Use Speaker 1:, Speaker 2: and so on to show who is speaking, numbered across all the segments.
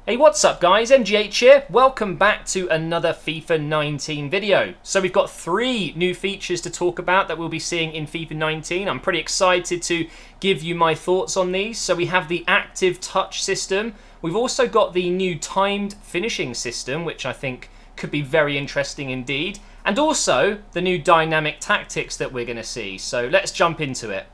Speaker 1: Hey, what's up guys, MGH here. Welcome back to another FIFA 19 video. So we've got 3 new features to talk about that we'll be seeing in FIFA 19. I'm pretty excited to give you my thoughts on these. So we have the active touch system. We've also got the new timed finishing system, which I think could be very interesting indeed. And also the new dynamic tactics that we're going to see. So let's jump into it.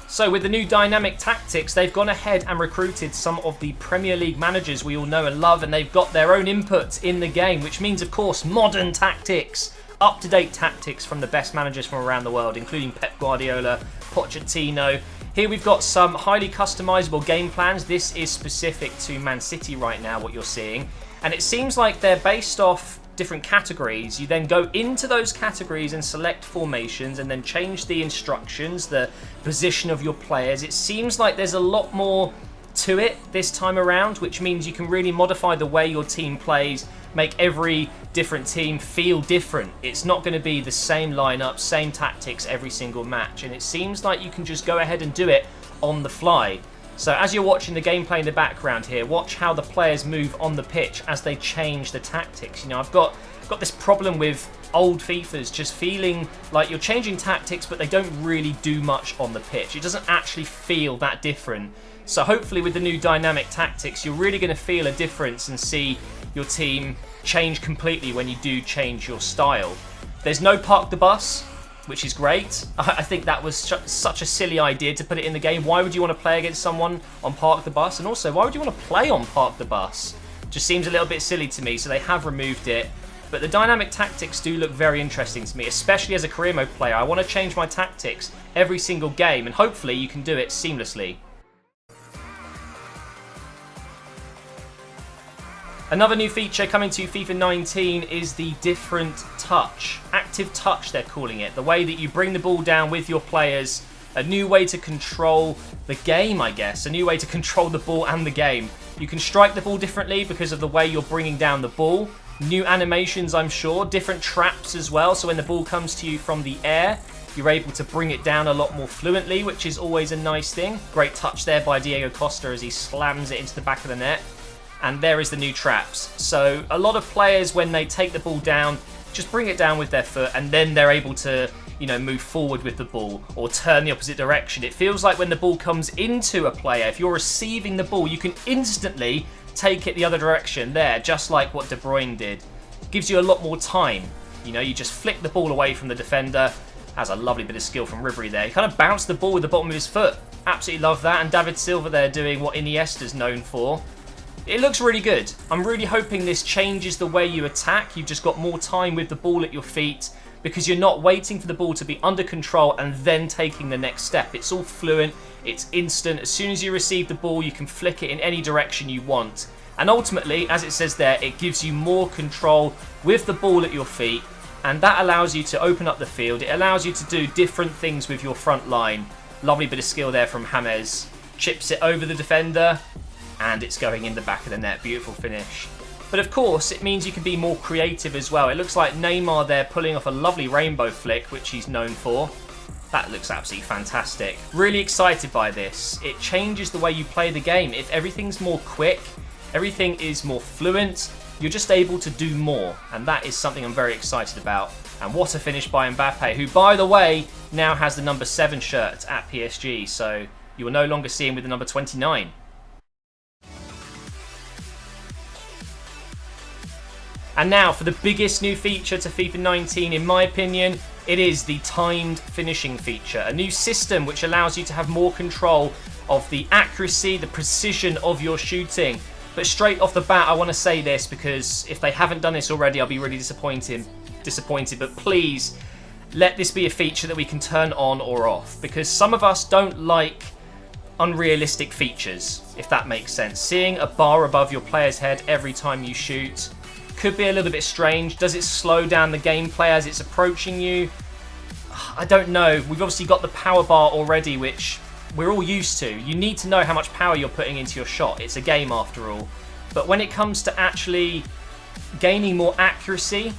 Speaker 1: So with the new dynamic tactics, they've gone ahead and recruited some of the Premier League managers we all know and love, and they've got their own inputs in the game, which means, of course, modern tactics, up-to-date tactics from the best managers from around the world, including Pep Guardiola, Pochettino. Here we've got some highly customizable game plans. This is specific to Man City right now, what you're seeing. And it seems like they're based off different categories. You then go into those categories and select formations and then change the instructions, the position of your players. It seems like there's a lot more to it this time around, which means you can really modify the way your team plays, make every different team feel different. It's not going to be the same lineup, same tactics every single match, and it seems like you can just go ahead and do it on the fly. So as you're watching the gameplay in the background here, watch how the players move on the pitch as they change the tactics. You know, I've got this problem with old FIFAs just feeling like you're changing tactics, but they don't really do much on the pitch. It doesn't actually feel that different. So hopefully with the new dynamic tactics, you're really going to feel a difference and see your team change completely when you do change your style. There's no park the bus, which is great. I think that was such a silly idea to put it in the game. Why would you want to play against someone on Park the Bus? And also, why would you want to play on Park the Bus? Just seems a little bit silly to me, so they have removed it. But the dynamic tactics do look very interesting to me, especially as a career mode player. I want to change my tactics every single game, and hopefully you can do it seamlessly. Another new feature coming to FIFA 19 is the different touch. Active touch, they're calling it. The way that you bring the ball down with your players. A new way to control the game, I guess. A new way to control the ball and the game. You can strike the ball differently because of the way you're bringing down the ball. New animations, I'm sure. Different traps as well. So when the ball comes to you from the air, you're able to bring it down a lot more fluently, which is always a nice thing. Great touch there by Diego Costa as he slams it into the back of the net. And there is the new traps. So a lot of players, when they take the ball down, just bring it down with their foot and then they're able to, you know, move forward with the ball or turn the opposite direction. It feels like when the ball comes into a player, if you're receiving the ball, you can instantly take it the other direction there, just like what De Bruyne did. Gives you a lot more time. You know, you just flick the ball away from the defender. Has a lovely bit of skill from Ribery there. He kind of bounced the ball with the bottom of his foot. Absolutely love that. And David Silva there doing what Iniesta's known for. It looks really good. I'm really hoping this changes the way you attack. You've just got more time with the ball at your feet because you're not waiting for the ball to be under control and then taking the next step. It's all fluent. It's instant. As soon as you receive the ball, you can flick it in any direction you want. And ultimately, as it says there, it gives you more control with the ball at your feet. And that allows you to open up the field. It allows you to do different things with your front line. Lovely bit of skill there from James. Chips it over the defender. And it's going in the back of the net. Beautiful finish. But of course, it means you can be more creative as well. It looks like Neymar there pulling off a lovely rainbow flick, which he's known for. That looks absolutely fantastic. Really excited by this. It changes the way you play the game. If everything's more quick, everything is more fluent, you're just able to do more. And that is something I'm very excited about. And what a finish by Mbappe, who, by the way, now has the number 7 shirt at PSG. So you will no longer see him with the number 29. And now for the biggest new feature to FIFA 19, in my opinion, it is the timed finishing feature. A new system which allows you to have more control of the accuracy, the precision of your shooting. But straight off the bat, I want to say this because if they haven't done this already, I'll be really disappointed. But please, let this be a feature that we can turn on or off. Because some of us don't like unrealistic features, if that makes sense. Seeing a bar above your player's head every time you shoot could be a little bit strange. Does it slow down the gameplay as it's approaching you? I don't know. We've obviously got the power bar already, which we're all used to. You need to know how much power you're putting into your shot. It's a game after all. But when it comes to actually gaining more accuracy,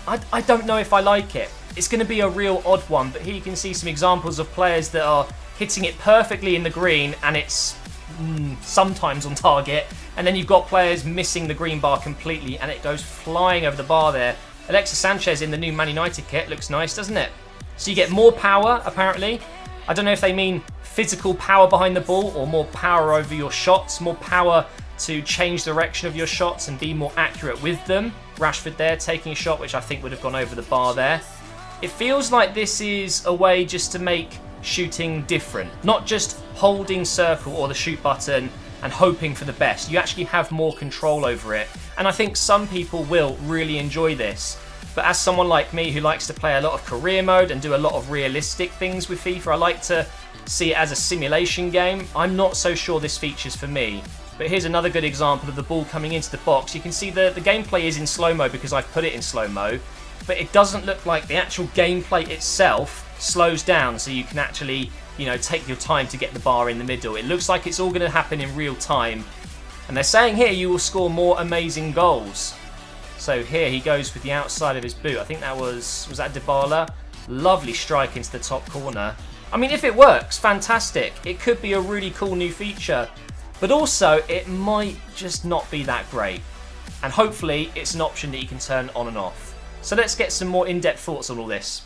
Speaker 1: I don't know if I like it. It's going to be a real odd one, but here you can see some examples of players that are hitting it perfectly in the green and it's sometimes on target, and then you've got players missing the green bar completely, and it goes flying over the bar there. Alexis Sanchez in the new Man United kit looks nice, doesn't it? So you get more power, apparently. I don't know if they mean physical power behind the ball or more power over your shots, more power to change the direction of your shots and be more accurate with them. Rashford there taking a shot which I think would have gone over the bar there. It feels like this is a way just to make shooting different, not just holding circle or the shoot button and hoping for the best. You actually have more control over it, and I think some people will really enjoy this. But as someone like me who likes to play a lot of career mode and do a lot of realistic things with FIFA, I like to see it as a simulation game. I'm not so sure this feature's for me. But here's another good example of the ball coming into the box. You can see the gameplay is in slow-mo because I've put it in slow-mo, but it doesn't look like the actual gameplay itself slows down, so you can actually, take your time to get the bar in the middle. It looks like it's all going to happen in real time. And they're saying here you will score more amazing goals. So here he goes with the outside of his boot. I think that was that Dybala? Lovely strike into the top corner. I mean, if it works, fantastic. It could be a really cool new feature. But also, it might just not be that great. And hopefully, it's an option that you can turn on and off. So let's get some more in-depth thoughts on all this.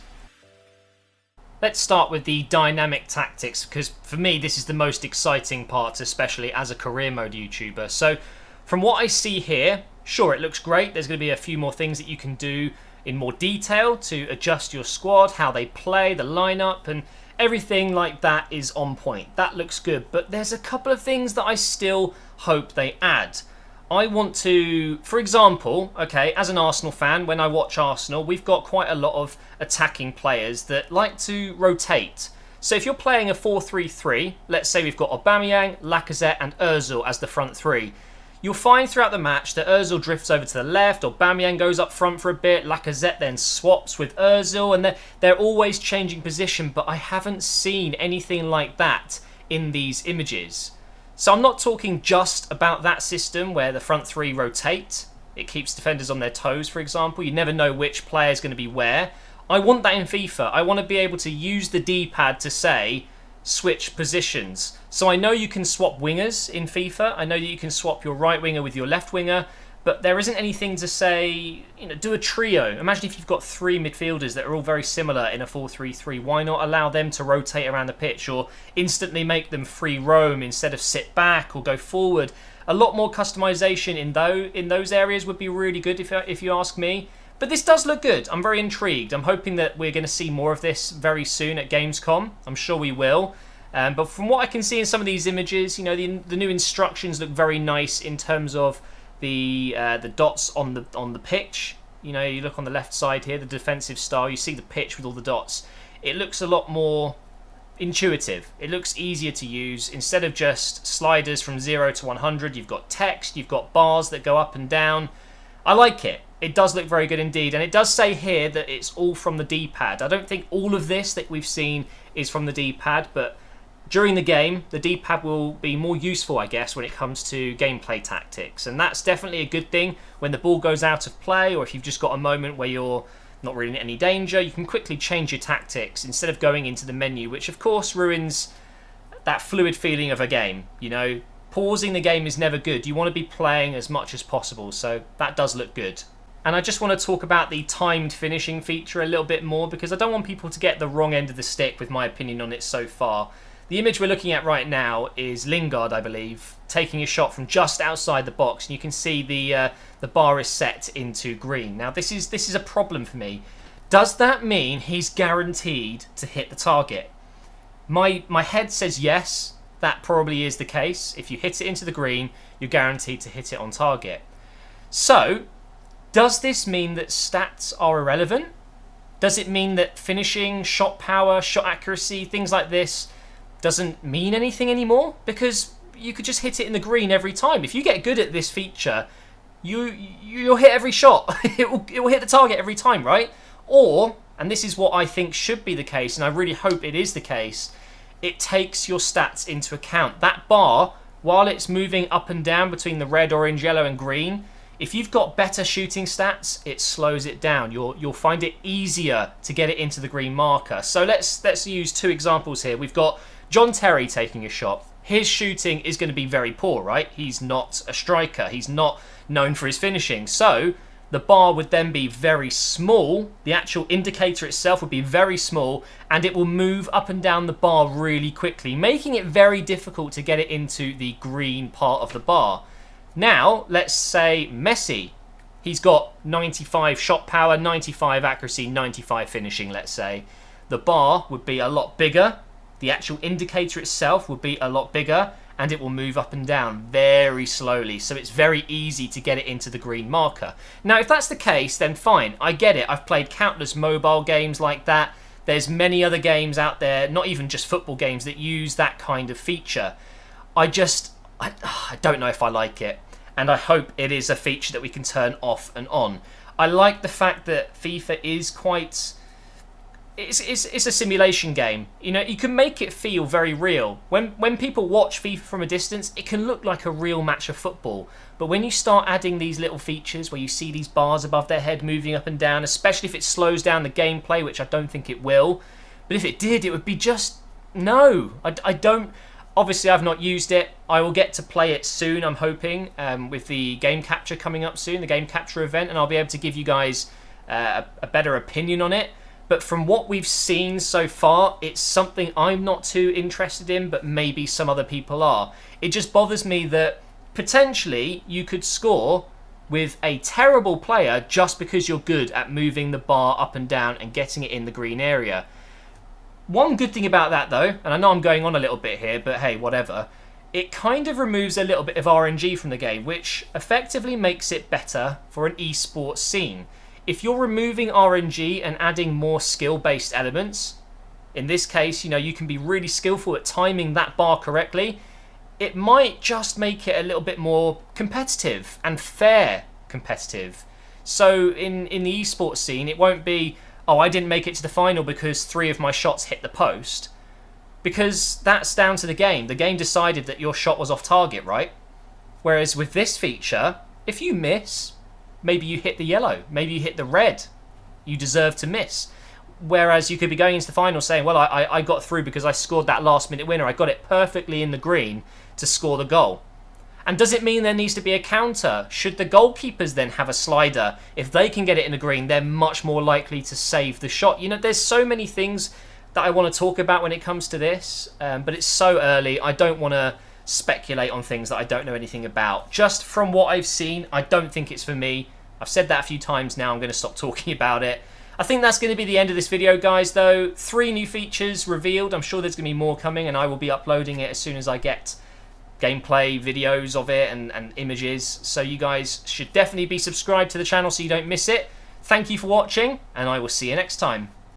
Speaker 1: Let's start with the dynamic tactics, because for me, this is the most exciting part, especially as a career mode YouTuber. So from what I see here, sure, it looks great. There's going to be a few more things that you can do in more detail to adjust your squad, how they play, the lineup, and everything like that is on point. That looks good, but there's a couple of things that I still hope they add. I want to, for example, okay, as an Arsenal fan, when I watch Arsenal, we've got quite a lot of attacking players that like to rotate. So if you're playing a 4-3-3, let's say we've got Aubameyang, Lacazette and Ozil as the front three. You'll find throughout the match that Ozil drifts over to the left, Aubameyang goes up front for a bit, Lacazette then swaps with Ozil, and they're always changing position, but I haven't seen anything like that in these images. So I'm not talking just about that system where the front three rotate. It keeps defenders on their toes, for example. You never know which player is going to be where. I want that in FIFA. I want to be able to use the D-pad to say, switch positions. So I know you can swap wingers in FIFA. I know that you can swap your right winger with your left winger, but there isn't anything to say, do a trio. Imagine if you've got three midfielders that are all very similar in a 4-3-3. Why not allow them to rotate around the pitch or instantly make them free roam instead of sit back or go forward? A lot more customization in those areas would be really good if you ask me. But this does look good. I'm very intrigued. I'm hoping that we're going to see more of this very soon at Gamescom. I'm sure we will. But from what I can see in some of these images, the new instructions look very nice in terms of the dots on the pitch. You look on the left side here, the defensive style. You see the pitch with all the dots. It looks a lot more intuitive. It looks easier to use. Instead of just sliders from 0 to 100, you've got text, you've got bars that go up and down. I like it. It does look very good indeed, and it does say here that it's all from the D-pad. I don't think all of this that we've seen is from the D-pad, but during the game, the D-pad will be more useful, I guess, when it comes to gameplay tactics, and that's definitely a good thing. When the ball goes out of play, or if you've just got a moment where you're not really in any danger, you can quickly change your tactics instead of going into the menu, which of course ruins that fluid feeling of a game. Pausing the game is never good. You want to be playing as much as possible, so that does look good. And I just want to talk about the timed finishing feature a little bit more, because I don't want people to get the wrong end of the stick with my opinion on it so far. The image we're looking at right now is Lingard, I believe, taking a shot from just outside the box, and you can see the bar is set into green. Now this is a problem for me. Does that mean he's guaranteed to hit the target? My head says yes, that probably is the case. If you hit it into the green, you're guaranteed to hit it on target. So, does this mean that stats are irrelevant? Does it mean that finishing, shot power, shot accuracy, things like this doesn't mean anything anymore? Because you could just hit it in the green every time. If you get good at this feature, you'll hit every shot. it will hit the target every time, right? Or, and this is what I think should be the case, and I really hope it is the case, it takes your stats into account. That bar, while it's moving up and down between the red, orange, yellow and green, if you've got better shooting stats, it slows it down. You'll find it easier to get it into the green marker. So let's use two examples here. We've got John Terry taking a shot. his shooting is going to be very poor, right? He's not a striker. He's not known for his finishing. So the bar would then be very small. The actual indicator itself would be very small, and it will move up and down the bar really quickly, making it very difficult to get it into the green part of the bar. Now, let's say Messi. He's got 95 shot power, 95 accuracy, 95 finishing, let's say. The bar would be a lot bigger. The actual indicator itself would be a lot bigger, and it will move up and down very slowly, so it's very easy to get it into the green marker. Now, if that's the case, then fine, I get it. I've played countless mobile games like that. There's many other games out there, not even just football games, that use that kind of feature. I don't know if I like it, and I hope it is a feature that we can turn off and on. I like the fact that FIFA is quite... It's a simulation game. You know, you can make it feel very real. When people watch FIFA from a distance, it can look like a real match of football. But when you start adding these little features where you see these bars above their head moving up and down, especially if it slows down the gameplay, which I don't think it will. But if it did, it would be just... No. I don't... Obviously, I've not used it. I will get to play it soon, I'm hoping, with the game capture coming up soon, the game capture event, and I'll be able to give you guys a better opinion on it. But from what we've seen so far, it's something I'm not too interested in, but maybe some other people are. It just bothers me that potentially you could score with a terrible player just because you're good at moving the bar up and down and getting it in the green area. One good thing about that though, and I know I'm going on a little bit here, but hey, whatever. It kind of removes a little bit of RNG from the game, which effectively makes it better for an esports scene. If you're removing RNG and adding more skill-based elements, in this case, you know, you can be really skillful at timing that bar correctly, it might just make it a little bit more competitive and fair competitive. So in the esports scene, it won't be, oh, I didn't make it to the final because 3 of my shots hit the post. Because that's down to the game. The game decided that your shot was off target, right? Whereas with this feature, if you miss... Maybe you hit the yellow. Maybe you hit the red. You deserve to miss. Whereas you could be going into the final saying, well, I got through because I scored that last-minute winner. I got it perfectly in the green to score the goal. And does it mean there needs to be a counter? Should the goalkeepers then have a slider? If they can get it in the green, they're much more likely to save the shot. You know, there's so many things that I want to talk about when it comes to this. But it's so early. I don't want to speculate on things that I don't know anything about. Just from what I've seen, I don't think it's for me. I've said that a few times now. I'm going to stop talking about it. I think that's going to be the end of this video, guys, though. 3 new features revealed. I'm sure there's going to be more coming, and I will be uploading it as soon as I get gameplay videos of it and images. So you guys should definitely be subscribed to the channel so you don't miss it. Thank you for watching, and I will see you next time.